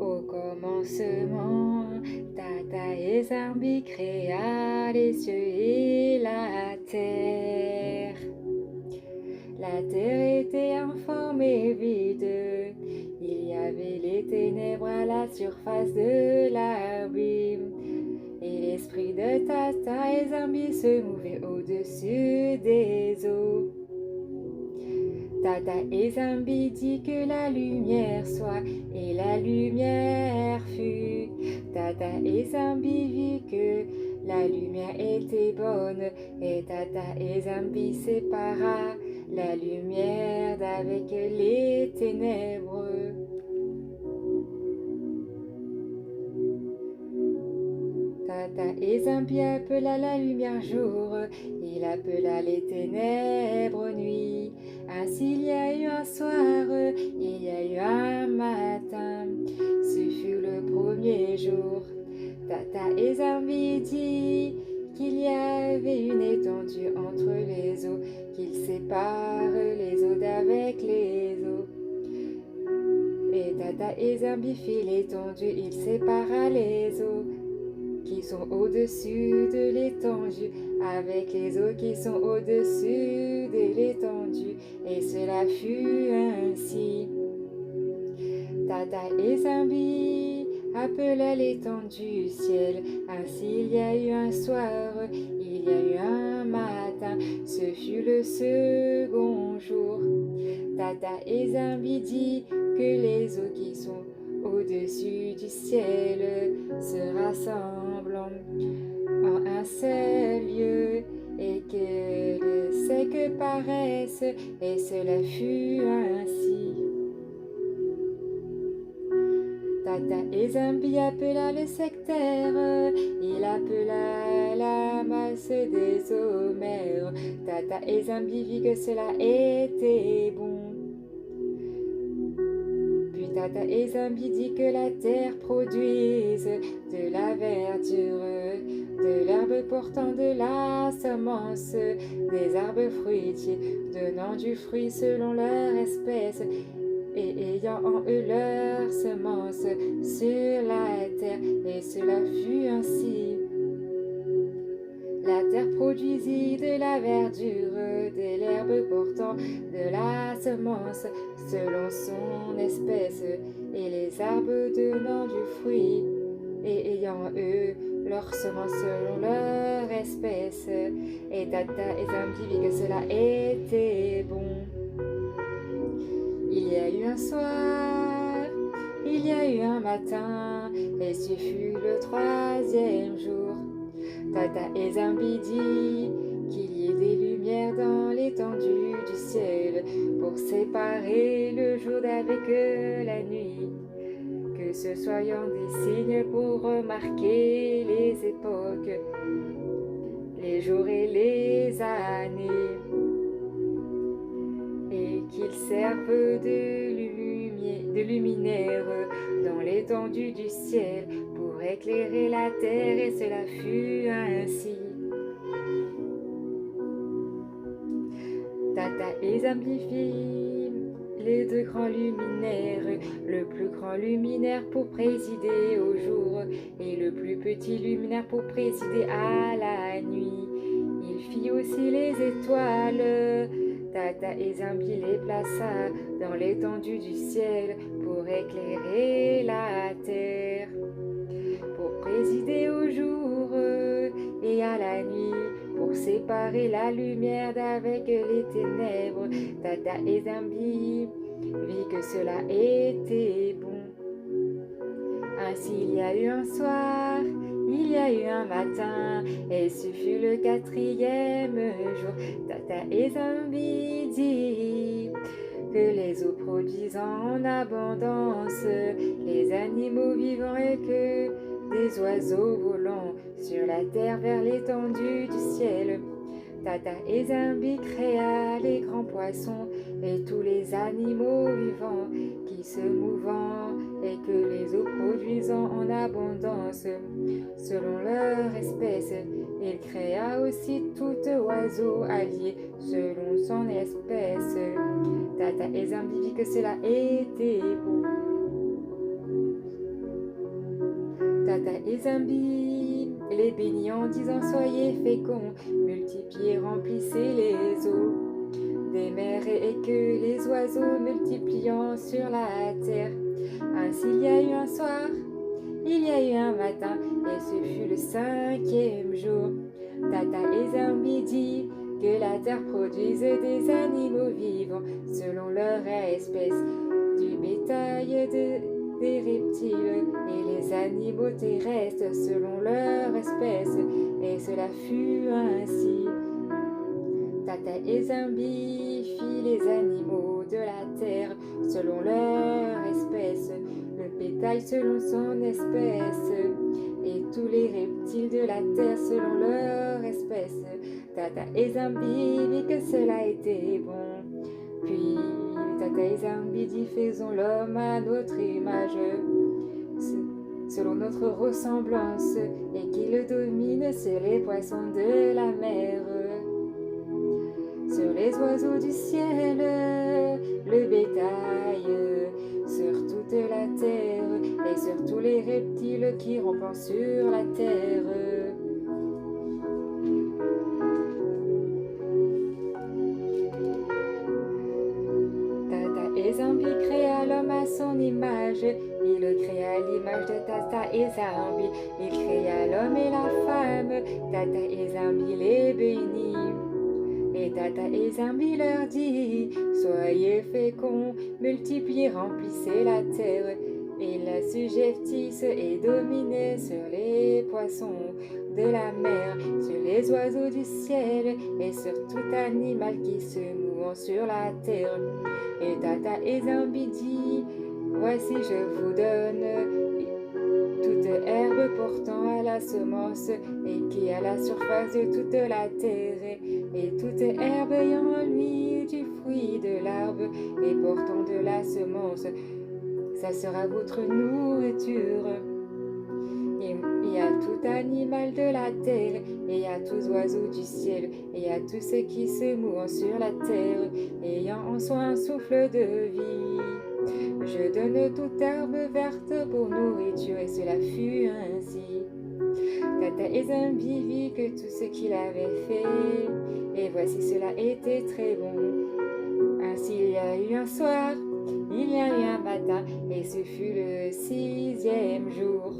Au commencement, Tata et Zambi créa les cieux et la terre. La terre était informée vide, il y avait les ténèbres à la surface de l'abîme. Et l'esprit de Tata et Zambi se mouvait au-dessus des eaux. Tata et Zambi dit que la lumière soit, et la lumière fut. Tata et Zambi vit que la lumière était bonne, et Tata et Zambi sépara la lumière d'avec les ténèbres. Tata et Zambi appela la lumière jour, il appela les ténèbres nuit. Ainsi il y a eu un soir, il y a eu un matin, ce fut le premier jour. Tata et Zambi dit qu'il y avait une étendue entre les eaux, qu'il sépare les eaux d'avec les eaux. Et Tata et Zambi fit l'étendue, il sépara les eaux qui sont au-dessus de l'étendue, avec les eaux qui sont au-dessus de l'étendue. Et cela fut ainsi. Tata et Zambi appela l'étendue ciel. Ainsi il y a eu un soir, il y a eu un matin, ce fut le second jour. Tata et Zambi dit que les eaux qui sont au-dessus du ciel se rassemblent en un seul lieu et qu'elles secs paraissent, et cela fut ainsi. Tata et Zambi appela le sectaire, il appela la masse des eaux mers. Tata et Zambi vit que cela était bon. Puis Tata et Zambi dit que la terre produise de la verdure, de l'herbe portant de la semence, des arbres fruitiers donnant du fruit selon leur espèce, et ayant en eux leur semence sur la terre, et cela fut ainsi. La terre produisit de la verdure, de l'herbe portant de la semence selon son espèce, et les arbres donnant du fruit, et ayant eux leur semence selon leur espèce. Et Tata et Zambi vit que cela était bon. Il y a eu un soir, il y a eu un matin, et ce fut le troisième jour. Tata et Zambi dit qu'il y ait des lumières dans l'étendue du ciel pour séparer le jour d'avec la nuit. Que ce soyant des signes pour remarquer les époques, les jours et les années, et qu'ils servent de luminaire dans l'étendue du ciel pour éclairer la terre, et cela fut ainsi. Tata et Zambi firent les deux grands luminaires, le plus grand luminaire pour présider au jour, et le plus petit luminaire pour présider à la nuit. Il fit aussi les étoiles. Tata et Zambi les plaça dans l'étendue du ciel pour éclairer la terre, pour présider au jour et à la nuit, pour séparer la lumière d'avec les ténèbres. Tata et Zambi vit que cela était bon. Ainsi il y a eu un soir, il y a eu un matin, et ce fut le quatrième jour. Tata et Zambi dit que les eaux produisent en abondance, les animaux vivants, et que des oiseaux volant sur la terre vers l'étendue du ciel. Tata et Zambi créa les grands poissons et tous les animaux vivants qui se mouvant, et que les eaux produisant en abondance selon leur espèce. Il créa aussi tout oiseau allié selon son espèce. Tata et Zambi vit que cela était bon. Tata et Zambi les bénit en disant soyez féconds, multipliez, remplissez les eaux des mers et que les oiseaux multipliant sur la terre. Ainsi il y a eu un soir, il y a eu un matin, et ce fut le 5e jour. Tata et Zambi dit que la terre produise des animaux vivants selon leur espèce, du bétail, des reptiles et les animaux terrestres selon leur espèce, et cela fut ainsi. Tata et Zambi fit les animaux de la terre selon leur espèce, le bétail selon son espèce, et tous les reptiles de la terre selon leur espèce. Tata et Zambi vit que cela était bon. Puis Tata et Zambi dit faisons l'homme à notre image, selon notre ressemblance, et qu'il domine sur les poissons de la mer, sur les oiseaux du ciel, le bétail, sur toute la terre, et sur tous les reptiles qui rampent sur la terre. Tata et Zambi créa l'homme à son image, il le créa à l'image de Tata et Zambi, il créa l'homme et la femme, Tata et Zambi les bénit. Et Tata et Zambi leur dit, soyez féconds, multipliez, remplissez la terre, et l'assujettissent et dominez sur les poissons de la mer, sur les oiseaux du ciel, et sur tout animal qui se mouvant sur la terre. Et Tata et Zambi dit, voici je vous donne toute herbe portant à la semence et qui est à la surface de toute la terre, et toute herbe ayant en lui du fruit de l'arbre et portant de la semence, ça sera votre nourriture. Et à tout animal de la terre, et à tous oiseaux du ciel, et à tous ceux qui se mouvent sur la terre, ayant en soi un souffle de vie. Je donne toute herbe verte pour nourriture, et cela fut ainsi. Tata et Zambi vit que tout ce qu'il avait fait, et voici cela était très bon. Ainsi il y a eu un soir, il y a eu un matin, et ce fut le 6e jour.